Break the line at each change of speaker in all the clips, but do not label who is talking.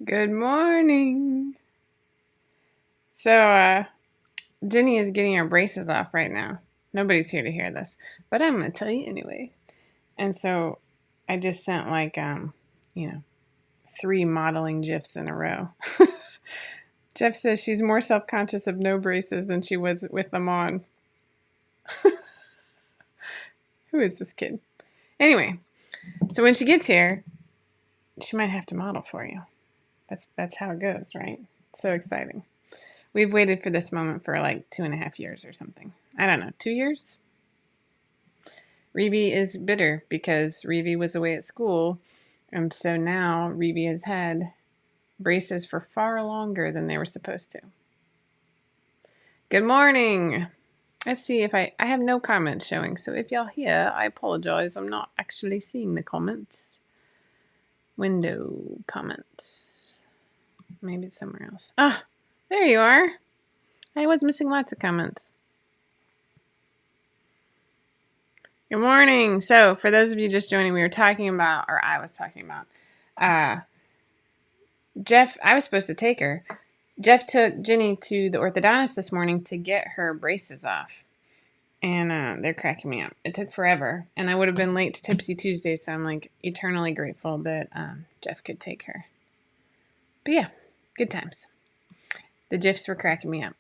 Good morning. So, Jenny is getting her braces off right now. Nobody's here to hear this, but I'm going to tell you anyway. And so I just sent you know, 3 modeling GIFs in a row. Jeff says she's more self-conscious of no braces than she was with them on. Who is this kid? Anyway, so when she gets here, she might have to model for you. That's how it goes, right? So exciting. We've waited for this moment for like 2.5 years or something. I don't know, 2 years? Reby is bitter because Reby was away at school, and so now Reby has had braces for far longer than they were supposed to. Good morning. Let's see if I have no comments showing, so if y'all hear, I apologize. I'm not actually seeing the comments. Window comments. Maybe it's somewhere else. Ah, there you are. I was missing lots of comments. Good morning. So for those of you just joining, I was talking about, Jeff, I was supposed to take her. Jeff took Jenny to the orthodontist this morning to get her braces off. And they're cracking me up. It took forever. And I would have been late to Tipsy Tuesday, so I'm like eternally grateful that Jeff could take her. But yeah, good times. The GIFs were cracking me up.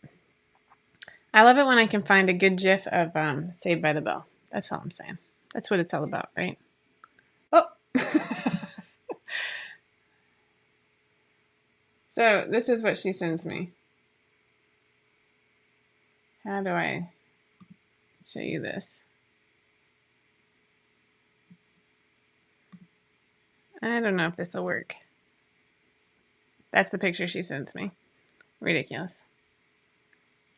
I love it when I can find a good GIF of Saved by the Bell. That's all I'm saying. That's what it's all about, right? Oh. So this is what she sends me. How do I show you this? I don't know if this will work. That's the picture she sends me. Ridiculous.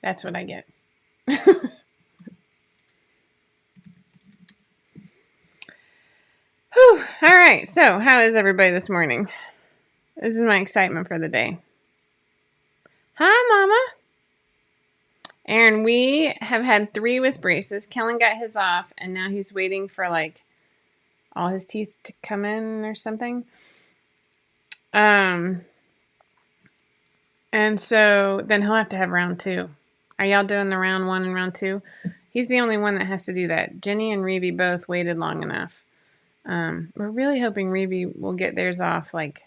That's what I get. Whew. All right. So how is everybody this morning? This is my excitement for the day. Hi, Mama. Aaron, we have had 3 with braces. Kellen got his off, and now he's waiting for like all his teeth to come in or something. And so then he'll have to have round 2. Are y'all doing the round 1 and round 2? He's the only one that has to do that. Jenny and Reby both waited long enough. We're really hoping Reby will get theirs off like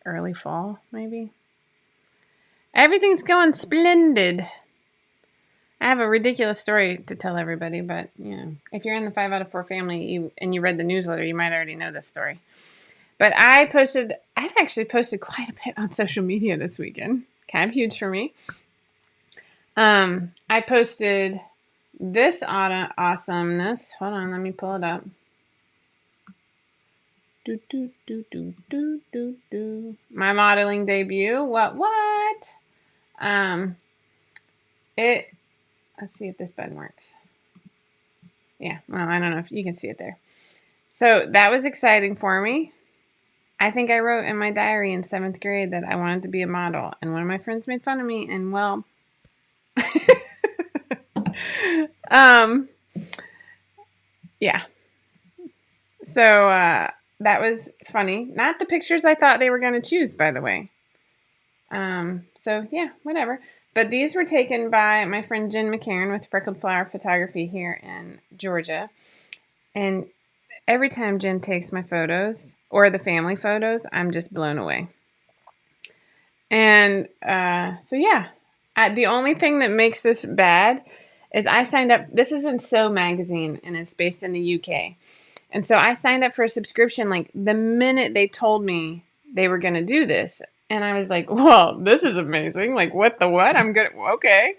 early fall, maybe. Everything's going splendid. I have a ridiculous story to tell everybody, but you know, if you're in the 5 out of 4 family and you read the newsletter, you might already know this story. But I've actually posted quite a bit on social media this weekend. Kind of huge for me. I posted this awesomeness. Hold on, let me pull it up. My modeling debut. What? Let's see if this button works. Yeah, well, I don't know if you can see it there. So that was exciting for me. I think I wrote in my diary in 7th grade that I wanted to be a model, and one of my friends made fun of me, and well, yeah. So that was funny. Not the pictures I thought they were going to choose, by the way. So yeah, whatever. But these were taken by my friend Jen McCarran with Freckled Flower Photography here in Georgia. And every time Jen takes my photos or the family photos, I'm just blown away. And so yeah, the only thing that makes this bad is I signed up. This is in So Magazine, and it's based in the UK. And so I signed up for a subscription like the minute they told me they were going to do this. And I was like, well, this is amazing. Like, what the what? I'm good. Okay.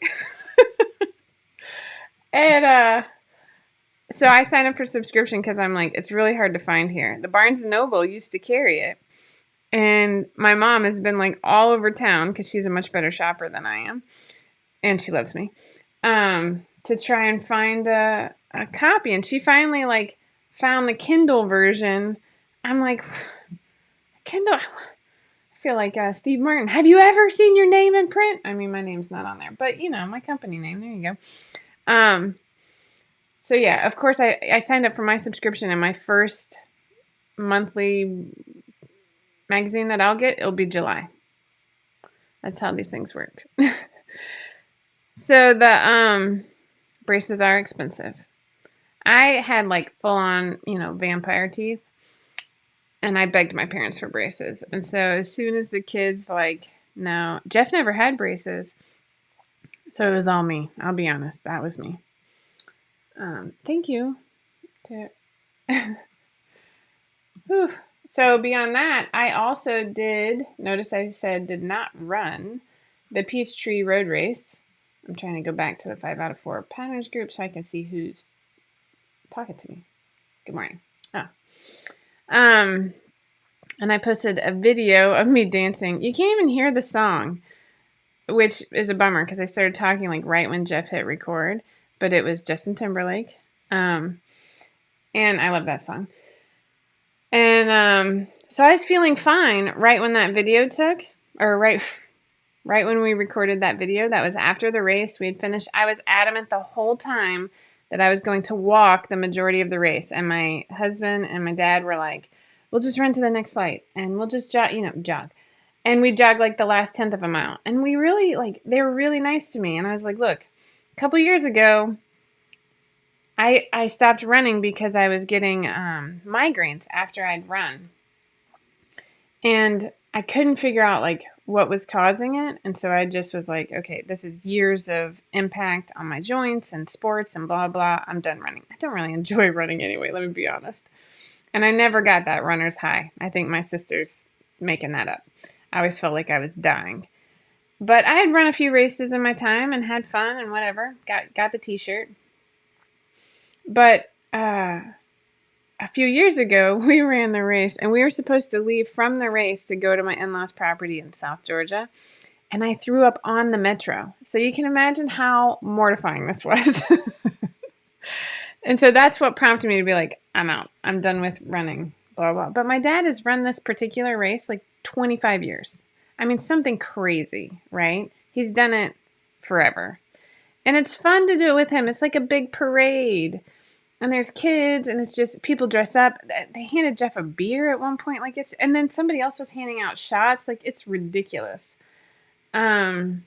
And so I signed up for subscription because I'm like, it's really hard to find here. The Barnes & Noble used to carry it. And my mom has been like all over town because she's a much better shopper than I am. And she loves me. To try and find a copy. And she finally like found the Kindle version. I'm like, Kindle? I feel like Steve Martin. Have you ever seen your name in print? I mean, my name's not on there, but you know, my company name. There you go. So yeah, of course I signed up for my subscription, and my first monthly magazine that I'll get, it'll be July. That's how these things work. So the braces are expensive. I had like full on, vampire teeth, and I begged my parents for braces. And so as soon as the kids no, Jeff never had braces. So it was all me. I'll be honest. That was me. Thank you. Whew. So beyond that, I also notice I said did not run the Peachtree Road Race. I'm trying to go back to the 5 out of 4 patterners group so I can see who's talking to me. Good morning. Oh. And I posted a video of me dancing. You can't even hear the song, which is a bummer because I started talking right when Jeff hit record, but it was Justin Timberlake. And I love that song. And so I was feeling fine right when that video took, or right when we recorded that video. That was after the race. We had finished. I was adamant the whole time that I was going to walk the majority of the race. And my husband and my dad were like, we'll just run to the next light and we'll just jog. And we jogged the last 1/10 of a mile. And we really, they were really nice to me. And I was like, look, a couple years ago, I stopped running because I was getting migraines after I'd run. And I couldn't figure out what was causing it. And so I just was like, okay, this is years of impact on my joints and sports and blah, blah. I'm done running. I don't really enjoy running anyway, let me be honest. And I never got that runner's high. I think my sister's making that up. I always felt like I was dying. But I had run a few races in my time and had fun and whatever. Got the t-shirt. But a few years ago, we ran the race, and we were supposed to leave from the race to go to my in-laws' property in South Georgia, and I threw up on the metro. So you can imagine how mortifying this was. And so that's what prompted me to be like, I'm out. I'm done with running, blah, blah. But my dad has run this particular race 25 years. I mean, something crazy, right? He's done it forever. And it's fun to do it with him. It's like a big parade. And there's kids, and it's just people dress up. They handed Jeff a beer at one point, and then somebody else was handing out shots. It's ridiculous. And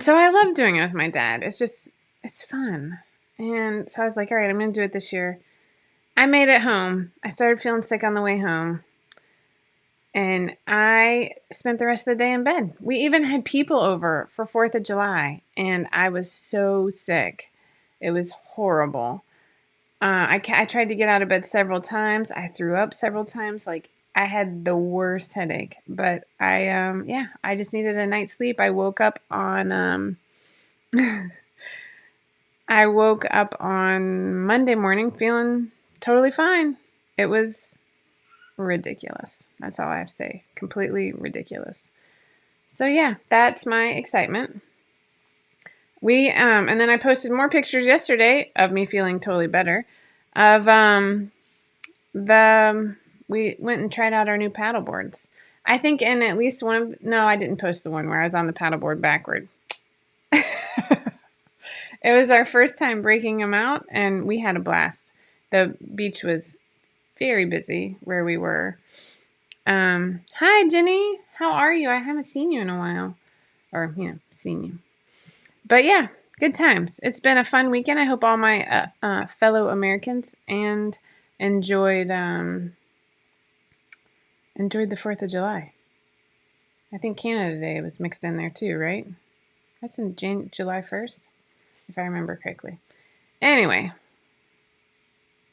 so I love doing it with my dad. It's fun. And so I was like, all right, I'm going to do it this year. I made it home. I started feeling sick on the way home. And I spent the rest of the day in bed. We even had people over for 4th of July, and I was so sick. It was horrible. I tried to get out of bed several times. I threw up several times. I had the worst headache. But I just needed a night's sleep. I woke up on Monday morning feeling totally fine. It was ridiculous. That's all I have to say. Completely ridiculous. So yeah, that's my excitement. And then I posted more pictures yesterday of me feeling totally better. We went and tried out our new paddle boards. I think in at least no, I didn't post the one where I was on the paddleboard backward. It was our first time breaking them out, and we had a blast. The beach was very busy where we were. Hi, Jenny. How are you? I haven't seen you in a while. Or, seen you. But yeah, good times. It's been a fun weekend. I hope all my fellow Americans enjoyed the 4th of July. I think Canada Day was mixed in there too, right? That's in July 1st, if I remember correctly. Anyway,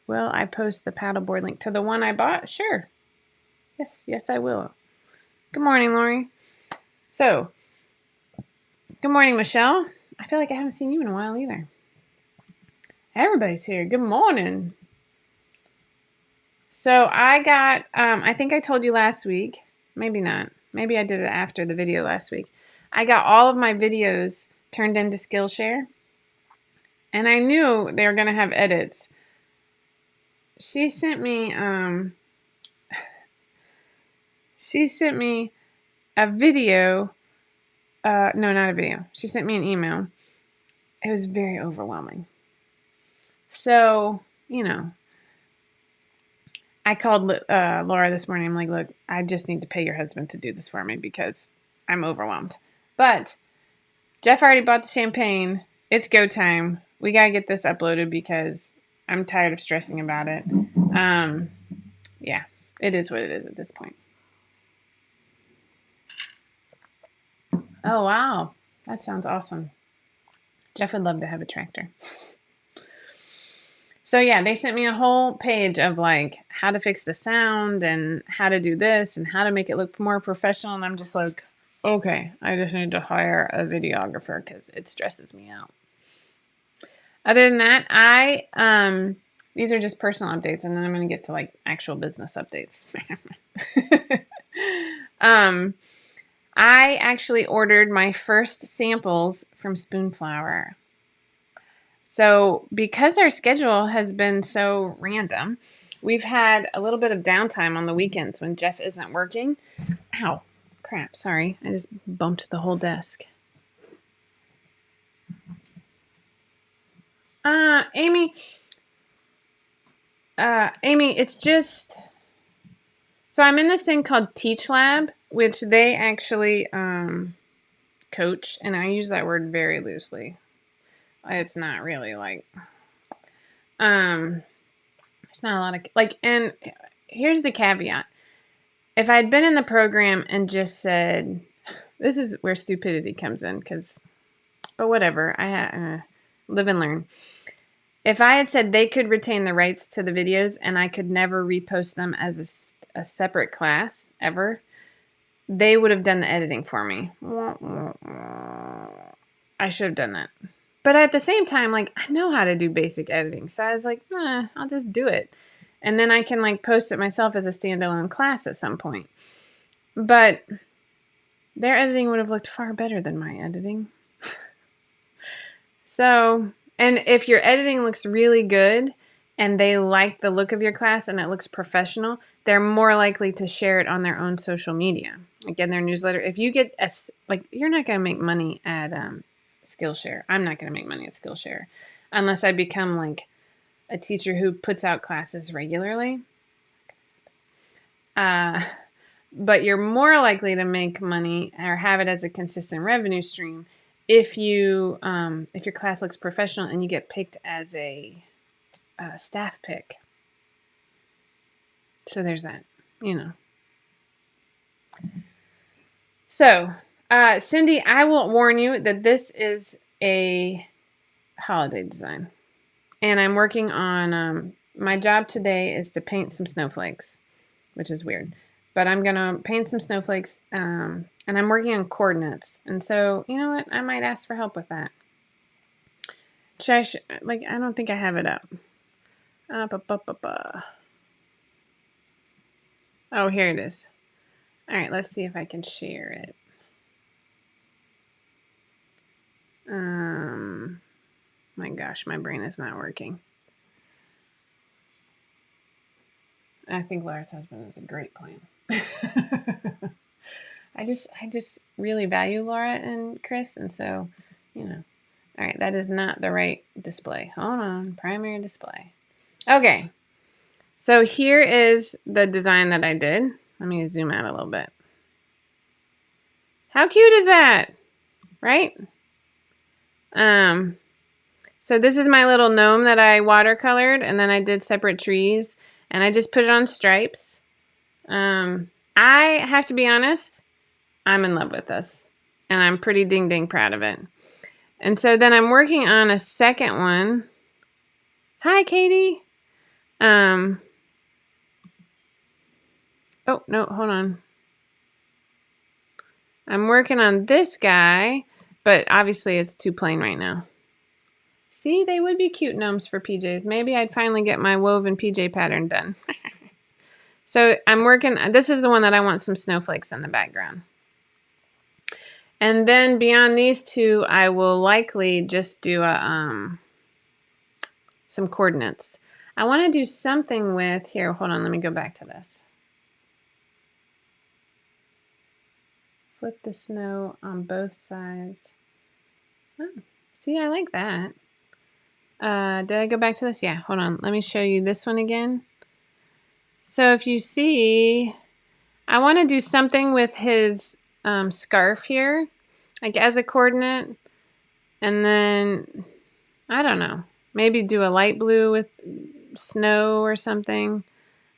will I post the paddleboard link to the one I bought? Sure. Yes, I will. Good morning, Lori. So, good morning, Michelle. I feel like I haven't seen you in a while either. Everybody's here. Good morning. So I got, I think I told you last week, maybe not. Maybe I did it after the video last week. I got all of my videos turned into Skillshare. And I knew they were going to have edits. She sent me a video. No, not a video. She sent me an email. It was very overwhelming. So, I called Laura this morning. I'm like, look, I just need to pay your husband to do this for me because I'm overwhelmed. But Jeff already bought the champagne. It's go time. We got to get this uploaded because I'm tired of stressing about it. Yeah, it is what it is at this point. Oh, wow. That sounds awesome. Jeff would love to have a tractor. So yeah, they sent me a whole page of like how to fix the sound and how to do this and how to make it look more professional. And I'm just like, okay, I just need to hire a videographer because it stresses me out. Other than that, these are just personal updates, and then I'm going to get to like actual business updates. I actually ordered my first samples from Spoonflower. So because our schedule has been so random, we've had a little bit of downtime on the weekends when Jeff isn't working. Ow, crap, sorry. I just bumped the whole desk. Amy, it's just... So I'm in this thing called Teach Lab, which they actually coach, and I use that word very loosely. It's not really like... There's not a lot of... like, and here's the caveat. If I'd been in the program and just said... This is where stupidity comes in, but whatever. I live and learn. If I had said they could retain the rights to the videos and I could never repost them as a separate class ever, they would have done the editing for me. I should have done that. But at the same time, like, I know how to do basic editing. So I was like, I'll just do it. And then I can like post it myself as a standalone class at some point. But their editing would have looked far better than my editing. So, and if your editing looks really good and they like the look of your class and it looks professional, they're more likely to share it on their own social media. Again, their newsletter. If you get you're not going to make money at Skillshare. I'm not going to make money at Skillshare unless I become like a teacher who puts out classes regularly. But you're more likely to make money or have it as a consistent revenue stream if your class looks professional and you get picked as a staff pick. So there's that, So, Cindy, I will warn you that this is a holiday design. And I'm working on, my job today is to paint some snowflakes, which is weird. But I'm going to paint some snowflakes, and I'm working on coordinates. And so, you know what? I might ask for help with that. I don't think I have it up. Oh, here it is. All right, let's see if I can share it. My gosh, my brain is not working. I think Laura's husband is a great plan. I just really value Laura and Chris, and so, All right, that is not the right display. Hold on, primary display. Okay, so here is the design that I did. Let me zoom out a little bit. How cute is that? Right? So this is my little gnome that I watercolored, and then I did separate trees, and I just put it on stripes. I have to be honest, I'm in love with this, and I'm pretty ding proud of it. And so then I'm working on a second one. Hi, Katie. Oh, no, hold on. I'm working on this guy, but obviously it's too plain right now. See, they would be cute gnomes for PJs. Maybe I'd finally get my woven PJ pattern done. So I'm working, this is the one that I want some snowflakes in the background. And then beyond these two, I will likely just do some coordinates. I want to do something with, here, hold on, let me go back to this. Flip the snow on both sides. Oh, see, I like that. Did I go back to this? Yeah, hold on. Let me show you this one again. So if you see, I want to do something with his scarf here, like as a coordinate. And then, I don't know, maybe do a light blue with snow or something.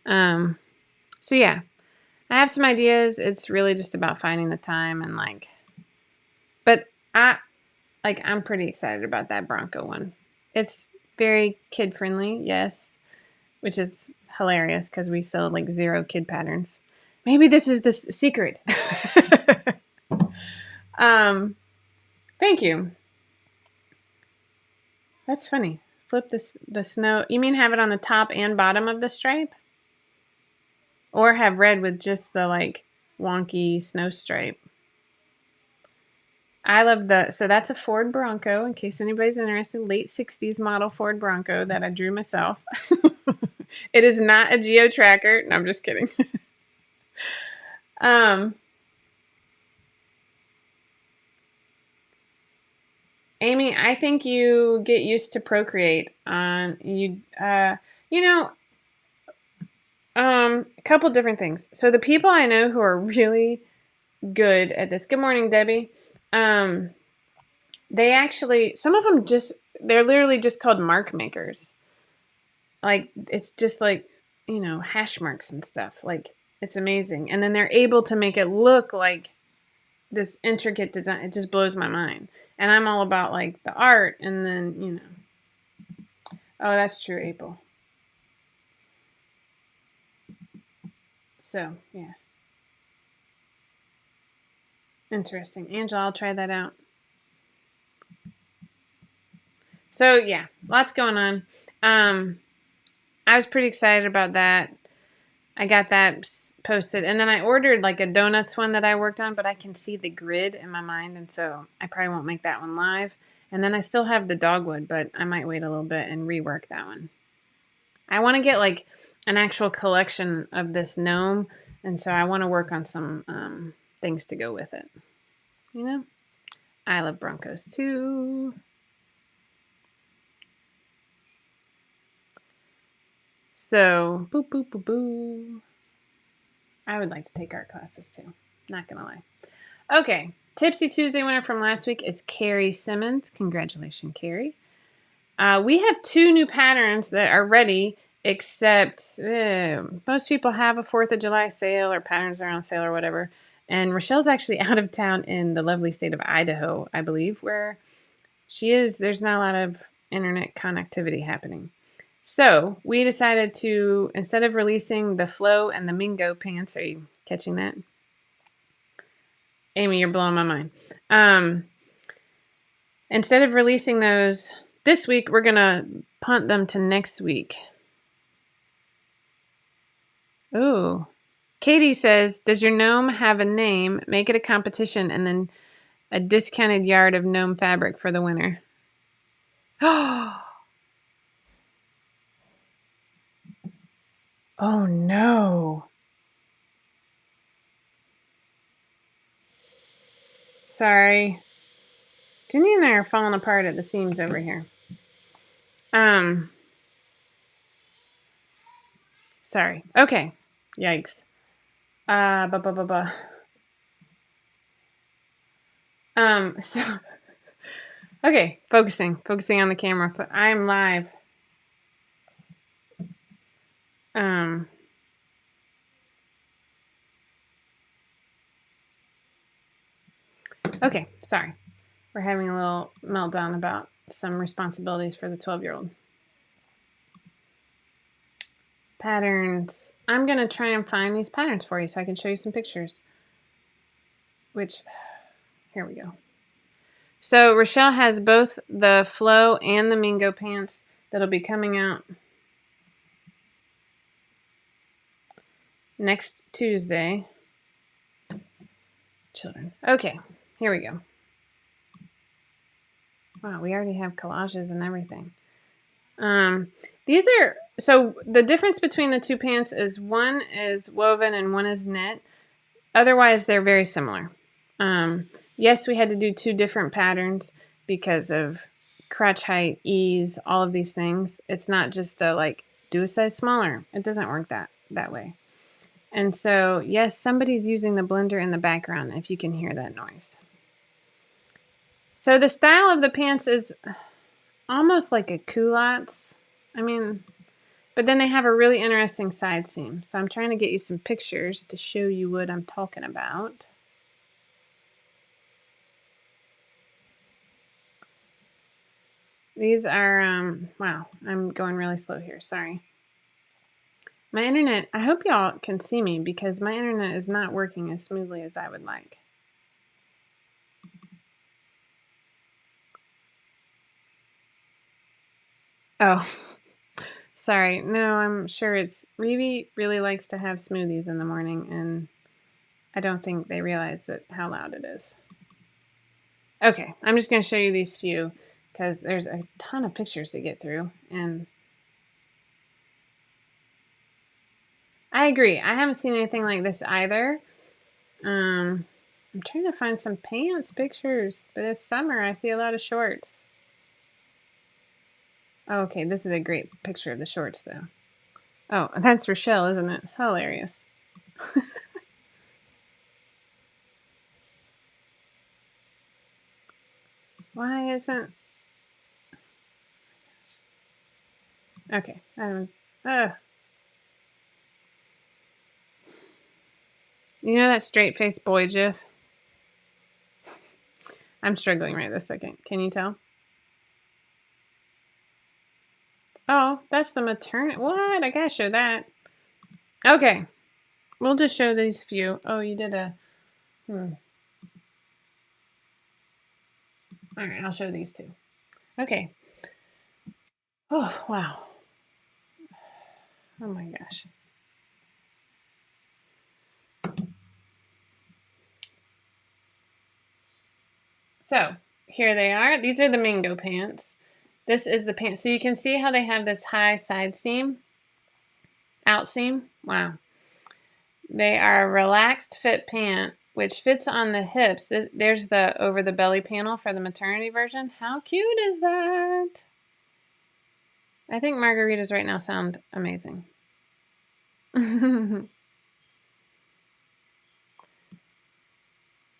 So yeah, I have some ideas. It's really just about finding the time and but I'm pretty excited about that Bronco one. It's very kid friendly, yes, which is hilarious because we sell like 0 kid patterns. Maybe this is the secret. Thank you. That's funny. Flip the snow. You mean have it on the top and bottom of the stripe? Or have red with just the wonky snow stripe? I love so that's a Ford Bronco, in case anybody's interested. Late 60s model Ford Bronco that I drew myself. It is not a geo tracker. No, I'm just kidding. Amy, I think you get used to Procreate on a couple different things. So the people I know who are really good at this. Good morning, Debbie. They actually, some of them they're literally just called mark makers. It's just hash marks and stuff. It's amazing. And then they're able to make it look like this intricate design. It just blows my mind. And I'm all about the art and then, oh, that's true, April. So, yeah. Interesting. Angela, I'll try that out. So, yeah, lots going on. I was pretty excited about that. I got that posted. And then I ordered a donuts one that I worked on, but I can see the grid in my mind. And so I probably won't make that one live. And then I still have the dogwood, but I might wait a little bit and rework that one. I want to get an actual collection of this gnome. And so I want to work on some things to go with it. I love Broncos too. So, boo, boo, boo, boo. I would like to take art classes too. Not going to lie. Okay. Tipsy Tuesday winner from last week is Carrie Simmons. Congratulations, Carrie. We have 2 new patterns that are ready, except most people have a 4th of July sale or patterns are on sale or whatever. And Rochelle's actually out of town in the lovely state of Idaho, I believe, where she is. There's not a lot of internet connectivity happening. So we decided to, instead of releasing the Flow and the Mingo pants, are you catching that? Amy, you're blowing my mind. Instead of releasing those this week, we're going to punt them to next week. Ooh. Katie says, does your gnome have a name? Make it a competition and then a discounted yard of gnome fabric for the winner. Oh, no. Sorry. Jenny and I are falling apart at the seams over here. Sorry. Okay. Yikes. So, okay, focusing on the camera. I'm live. Okay, sorry. We're having a little meltdown about some responsibilities for the 12-year-old. Patterns. I'm going to try and find these patterns for you so I can show you some pictures. Here we go. So Rochelle has both the Flow and the Mingo pants that'll be coming out next Tuesday. Children. Okay, here we go. Wow, we already have collages and everything. These are, so the difference between the 2 pants is one is woven and one is knit. Otherwise, they're very similar. Yes, we had to do 2 different patterns because of crotch height, ease, all of these things. It's not just do a size smaller. It doesn't work that that way. And so, yes, somebody's using the blender in the background if you can hear that noise. So the style of the pants is almost like a culottes. I mean, but then they have a really interesting side seam. So I'm trying to get you some pictures to show you what I'm talking about. These are, wow, I'm going really slow here. Sorry. My internet, I hope y'all can see me because my internet is not working as smoothly as I would like. Oh, sorry. No, I'm sure it's Reevy really likes to have smoothies in the morning, and I don't think they realize how loud it is. Okay, I'm just going to show you these few because there's a ton of pictures to get through, and I agree. I haven't seen anything like this either. I'm trying to find some pants pictures, but it's summer. I see a lot of shorts. Oh, okay, this is a great picture of the shorts, though. Oh, that's Rochelle, isn't it? Hilarious. Why isn't... Okay. You know that straight-faced boy gif? I'm struggling right this second. Can you tell? Oh, that's the maternity. What? I gotta show that. Okay. We'll just show these few. Oh, you did a... All right, I'll show these two. Okay. Oh, wow. Oh my gosh. So here they are. These are the Mingo pants. This is the pant. So you can see how they have this high side seam, out seam. Wow. They are a relaxed fit pant, which fits on the hips. There's the over the belly panel for the maternity version. How cute is that? I think margaritas right now sound amazing.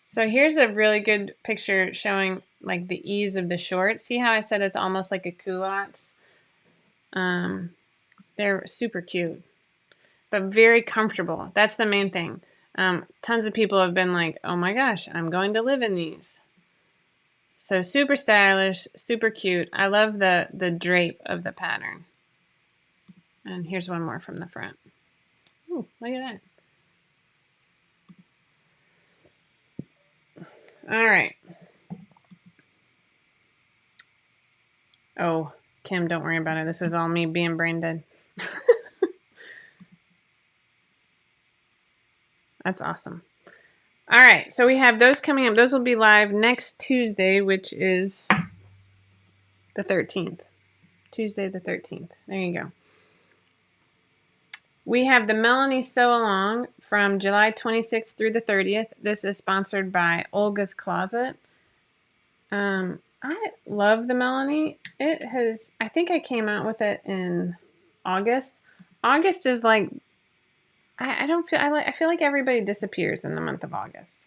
So here's a really good picture showing like the ease of the shorts. See how I said it's almost like a culottes? They're super cute, but very comfortable. That's the main thing. Tons of people have been like, oh my gosh, I'm going to live in these. So super stylish, super cute. I love the drape of the pattern. And here's one more from the front. Ooh, look at that. All right. Oh, Kim, don't worry about it. This is all me being brain dead. That's awesome. All right, so we have those coming up. Those will be live next Tuesday, which is the 13th. Tuesday the 13th. There you go. We have the Melanie Sew Along from July 26th through the 30th. This is sponsored by Olga's Closet. I love the Melanie. It has, I think I came out with it in August. August is like, I don't feel, I feel like everybody disappears in the month of August.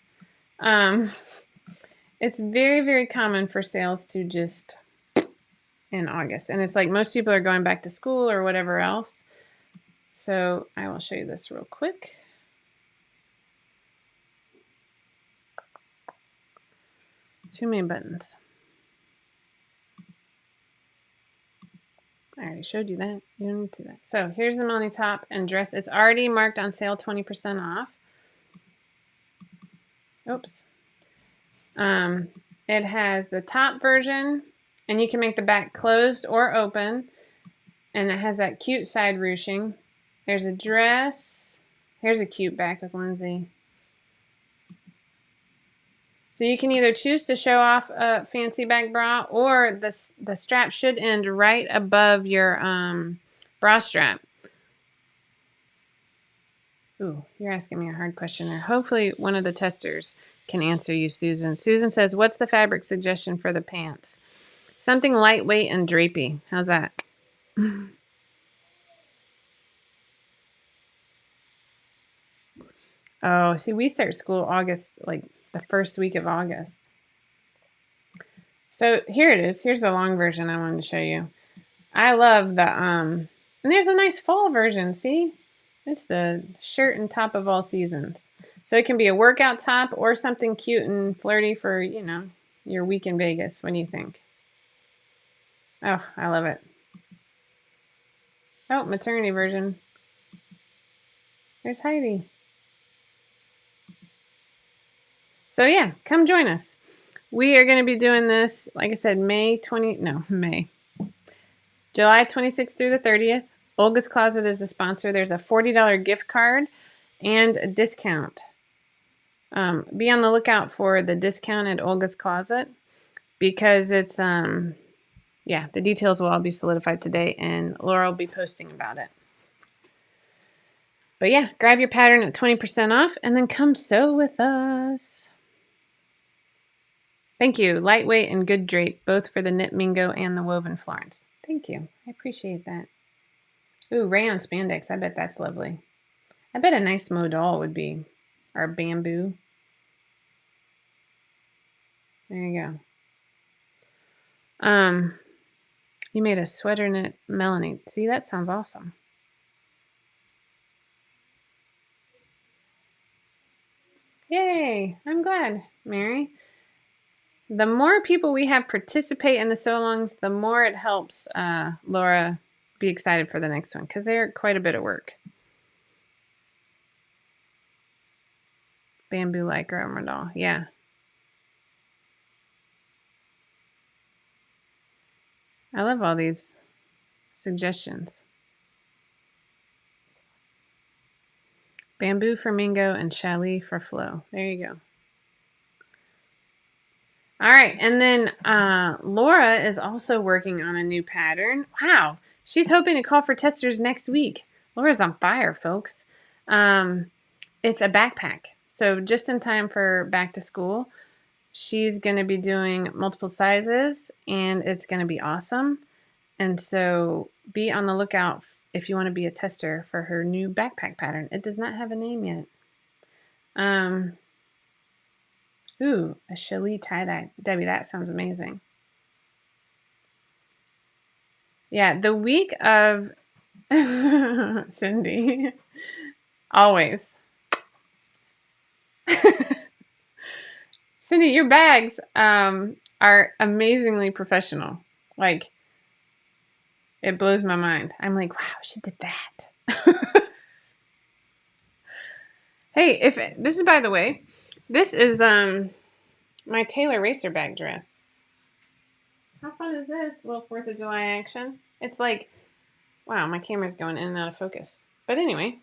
It's very, very common for sales to just in August. And it's like most people are going back to school or whatever else. So I will show you this real quick. Too many buttons. I already showed you that. You don't need to do that. So here's the Melanie top and dress. It's already marked on sale 20% off. Oops. It has the top version, and you can make the back closed or open. And it has that cute side ruching. There's a dress. Here's a cute back with Lindsay. So you can either choose to show off a fancy back bra, or the strap should end right above your bra strap. Ooh, you're asking me a hard question there. Hopefully one of the testers can answer you, Susan. Susan says, what's the fabric suggestion for the pants? Something lightweight and drapey. How's that? Oh, see, we start school August, like the first week of August. So here it is. Here's the long version I wanted to show you. I love the, and there's a nice fall version, see? It's the shirt and top of all seasons. So it can be a workout top or something cute and flirty for, you know, your week in Vegas. What do you think? Oh, I love it. Oh, maternity version. There's Heidi. So yeah, come join us. We are going to be doing this, like I said, July 26th through the 30th. Olga's Closet is the sponsor. There's a $40 gift card and a discount. Be on the lookout for the discount at Olga's Closet because it's, yeah, the details will all be solidified today and Laura will be posting about it. But yeah, grab your pattern at 20% off and then come sew with us. Thank you. Lightweight and good drape, both for the Knit Mingo and the Woven Florence. Thank you. I appreciate that. Ooh, rayon spandex. I bet that's lovely. I bet a nice modal would be, or bamboo. There you go. You made a sweater knit Melanie. See, that sounds awesome. Yay! I'm glad, Mary. The more people we have participate in the sew-alongs, the more it helps Laura be excited for the next one because they're quite a bit of work. Bamboo lycra modal, yeah. I love all these suggestions. Bamboo for Mingo and Chalet for Flo. There you go. All right, and then Laura is also working on a new pattern. Wow, she's hoping to call for testers next week. Laura's on fire, folks. It's a backpack. So just in time for back to school, she's going to be doing multiple sizes, and it's going to be awesome. And so be on the lookout if you want to be a tester for her new backpack pattern. It does not have a name yet. Ooh, a Chalet tie-dye. Debbie, that sounds amazing. Yeah, the week of Cindy. Always. Cindy, your bags are amazingly professional. Like, it blows my mind. I'm like, wow, she did that. Hey, this is, by the way, this is my Taylor Racer bag dress. How fun is this? A little 4th of July action. It's like, wow, my camera's going in and out of focus. But anyway,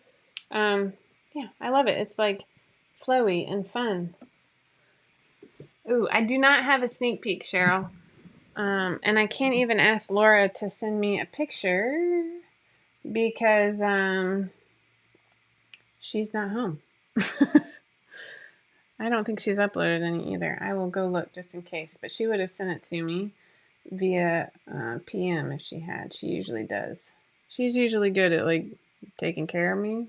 yeah, I love it. It's like flowy and fun. Ooh, I do not have a sneak peek, Cheryl. And I can't even ask Laura to send me a picture because she's not home. I don't think she's uploaded any either. I will go look just in case. But she would have sent it to me via PM if she had. She usually does. She's usually good at like taking care of me.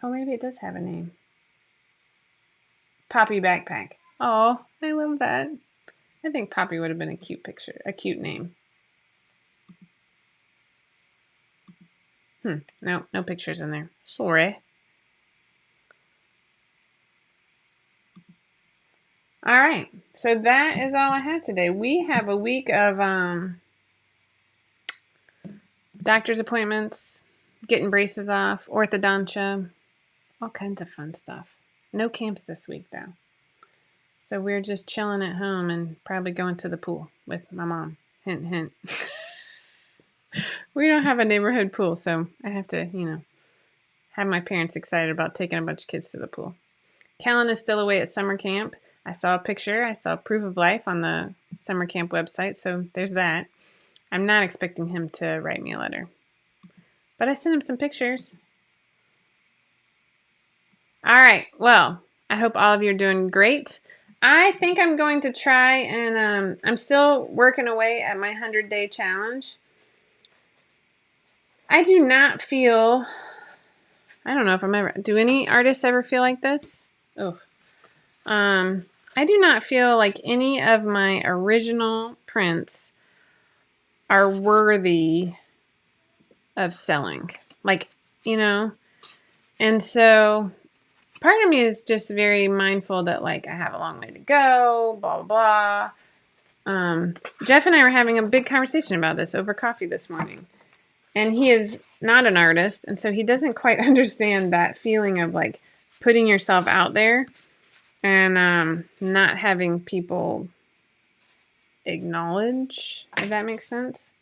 Oh, maybe it does have a name. Poppy Backpack. Oh, I love that. I think Poppy would have been a cute picture, a cute name. No pictures in there. Sorry. All right, so that is all I have today. We have a week of doctor's appointments, getting braces off, orthodontia, all kinds of fun stuff. No camps this week, though. So we're just chilling at home and probably going to the pool with my mom. Hint, hint. We don't have a neighborhood pool, so I have to, have my parents excited about taking a bunch of kids to the pool. Kellen is still away at summer camp. I saw a picture. I saw proof of life on the summer camp website, so there's that. I'm not expecting him to write me a letter. But I sent him some pictures. All right. Well, I hope all of you are doing great. I think I'm going to try and I'm still working away at my 100-day challenge. I do not feel I don't know if I'm ever, do any artists ever feel like this? Oh, I do not feel like any of my original prints are worthy of selling. Like, you know, and so part of me is just very mindful that like I have a long way to go, blah, blah, blah. Jeff and I were having a big conversation about this over coffee this morning. And he is not an artist, and so he doesn't quite understand that feeling of like putting yourself out there and not having people acknowledge, if that makes sense.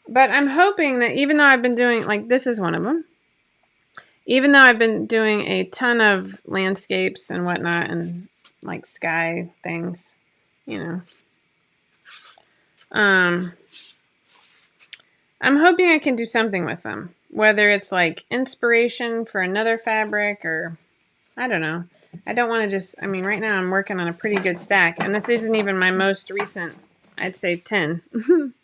But I'm hoping that even though I've been doing, like, this is one of them, even though I've been doing a ton of landscapes and whatnot and like sky things, you know, I'm hoping I can do something with them, whether it's like inspiration for another fabric or I don't know. I don't want to just, I mean, right now I'm working on a pretty good stack, and this isn't even my most recent, I'd say 10.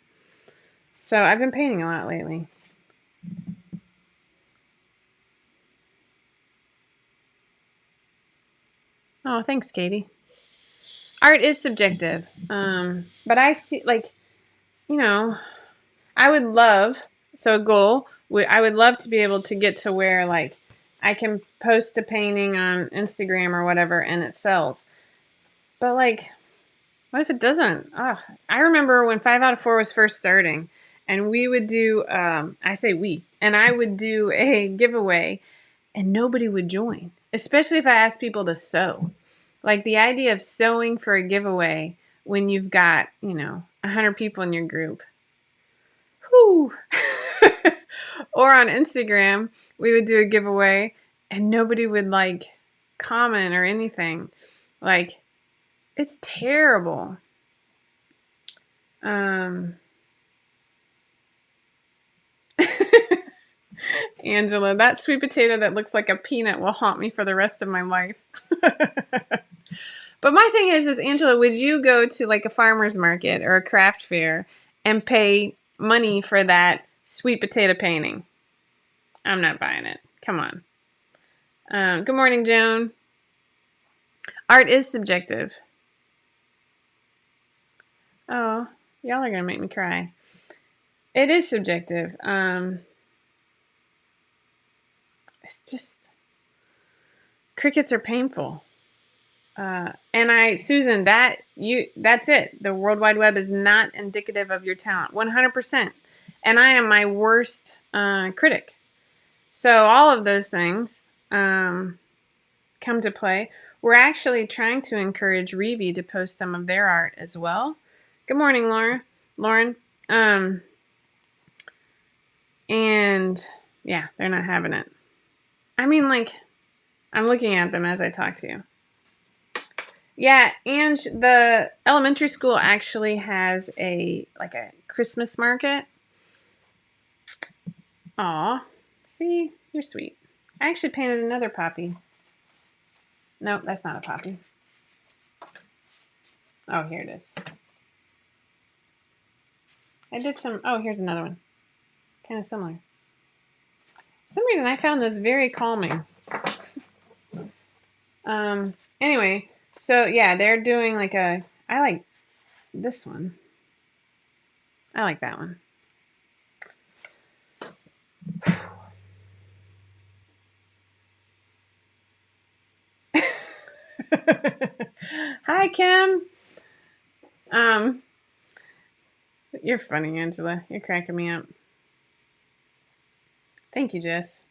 So I've been painting a lot lately. Oh, thanks, Katie. Art is subjective. But I see, like, you know, I would love, so a goal, I would love to be able to get to where, like, I can post a painting on Instagram or whatever and it sells. But, like, what if it doesn't? I remember when 5 out of 4 was first starting, and we would do, I say we, and I would do a giveaway, and nobody would join, especially if I asked people to sew. Like, the idea of sewing for a giveaway when you've got, 100 people in your group. Whew. Or on Instagram, we would do a giveaway and nobody would like comment or anything. Like, it's terrible. Angela, that sweet potato that looks like a peanut will haunt me for the rest of my life. But my thing is Angela, would you go to like a farmer's market or a craft fair and pay money for that sweet potato painting? I'm not buying it. Come on. Good morning, Joan. Art is subjective. Oh, y'all are going to make me cry. It is subjective. It's just, crickets are painful. Susan, that's it. The World Wide Web is not indicative of your talent, 100%. And I am my worst critic. So all of those things come to play. We're actually trying to encourage Reevy to post some of their art as well. Good morning, Lauren. And yeah, they're not having it. I mean, like, I'm looking at them as I talk to you. Yeah, and the elementary school actually has a Christmas market. Aw, see, you're sweet. I actually painted another poppy. Nope, that's not a poppy. Oh, here it is. I did some, here's another one. Kind of similar. For some reason I found this very calming. Anyway, so yeah, they're doing like I like this one. I like that one. Hi, Kim. You're funny, Angela. You're cracking me up. Thank you, Jess.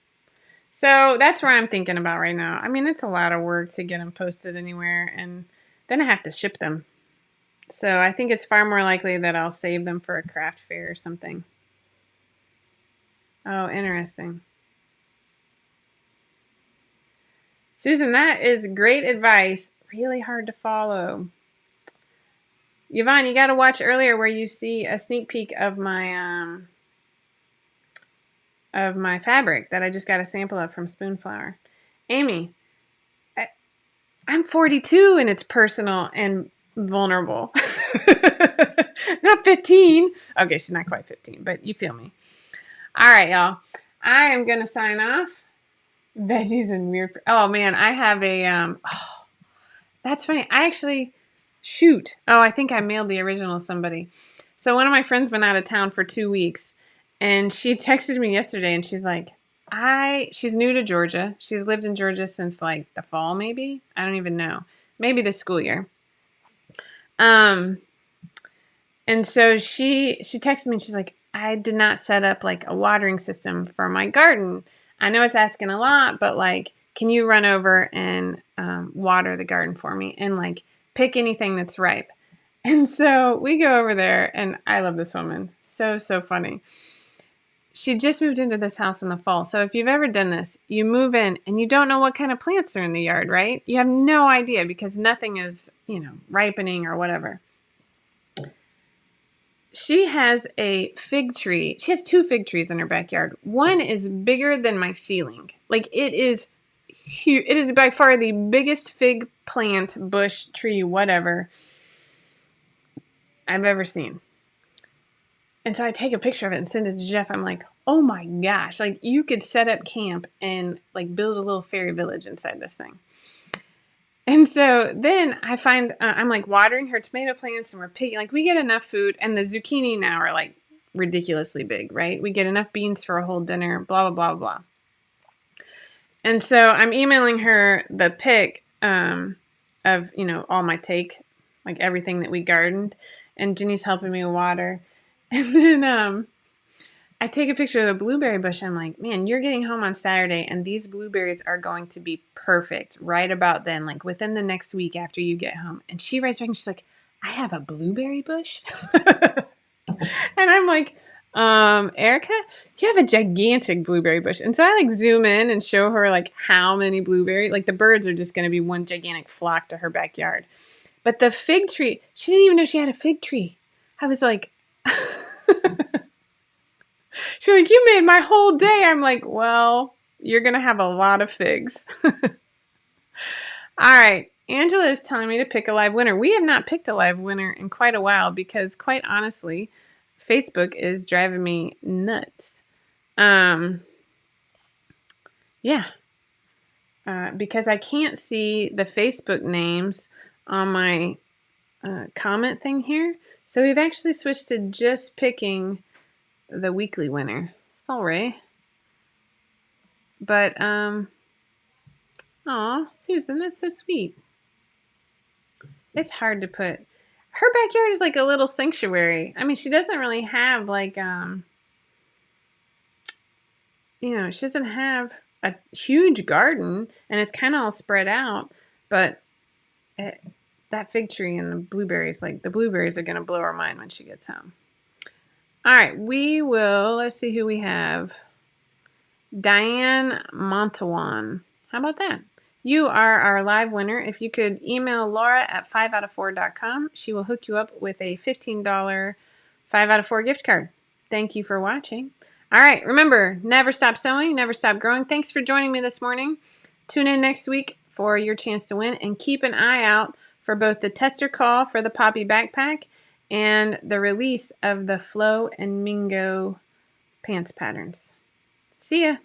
So that's where I'm thinking about right now. I mean, it's a lot of work to get them posted anywhere, and then I have to ship them. So I think it's far more likely that I'll save them for a craft fair or something. Oh, interesting. Susan, that is great advice. Really hard to follow. Yvonne, you got to watch earlier where you see a sneak peek of my fabric that I just got a sample of from Spoonflower. Amy, I'm 42 and it's personal and vulnerable. Not 15. Okay, she's not quite 15, but you feel me. All right, y'all. I am going to sign off. Veggies and weird. Oh, man. I have a. Oh, that's funny. I actually. Shoot. Oh, I think I mailed the original to somebody. So one of my friends went out of town for 2 weeks. And she texted me yesterday and she's like, she's new to Georgia. She's lived in Georgia since like the fall, maybe. I don't even know. Maybe this school year. And so she texted me and she's like, I did not set up like a watering system for my garden. I know it's asking a lot, but like, can you run over and water the garden for me and like pick anything that's ripe? And so we go over there and I love this woman. So funny. She just moved into this house in the fall. So if you've ever done this, you move in and you don't know what kind of plants are in the yard, right? You have no idea because nothing is, ripening or whatever. She has a fig tree. She has 2 fig trees in her backyard. One is bigger than my ceiling. Like it is huge. It is by far the biggest fig plant, bush, tree, whatever I've ever seen. And so I take a picture of it and send it to Jeff. I'm like, oh my gosh, like you could set up camp and like build a little fairy village inside this thing. And so then I find, I'm like watering her tomato plants and we're picking, like we get enough food and the zucchini now are like ridiculously big, right? We get enough beans for a whole dinner, blah, blah, blah, blah. And so I'm emailing her the pic of, all my take, like everything that we gardened. And Jenny's helping me water. And then I take a picture of the blueberry bush. I'm like, man, you're getting home on Saturday and these blueberries are going to be perfect right about then, like within the next week after you get home. And she writes back and she's like, I have a blueberry bush? And I'm like, Erica, you have a gigantic blueberry bush. And so I like zoom in and show her like how many blueberries, like the birds are just going to be one gigantic flock to her backyard. But the fig tree, she didn't even know she had a fig tree. I was like, she's like, you made my whole day. I'm like, well, you're going to have a lot of figs. All right. Angela is telling me to pick a live winner. We have not picked a live winner in quite a while because quite honestly, Facebook is driving me nuts. Because I can't see the Facebook names on my comment thing here. So we've actually switched to just picking the weekly winner. Sorry. But, aw, Susan, that's so sweet. It's hard to put. Her backyard is like a little sanctuary. I mean, she doesn't really have like, she doesn't have a huge garden and it's kind of all spread out, but that fig tree and the blueberries, like the blueberries are going to blow her mind when she gets home. All right, let's see who we have. Diane Montawan. How about that? You are our live winner. If you could email Laura at 5out of4.com, she will hook you up with a $15 5 out of 4 gift card. Thank you for watching. All right, remember, never stop sowing, never stop growing. Thanks for joining me this morning. Tune in next week for your chance to win and keep an eye out for both the tester call for the Poppy backpack and the release of the Flo and Mingo pants patterns. See ya.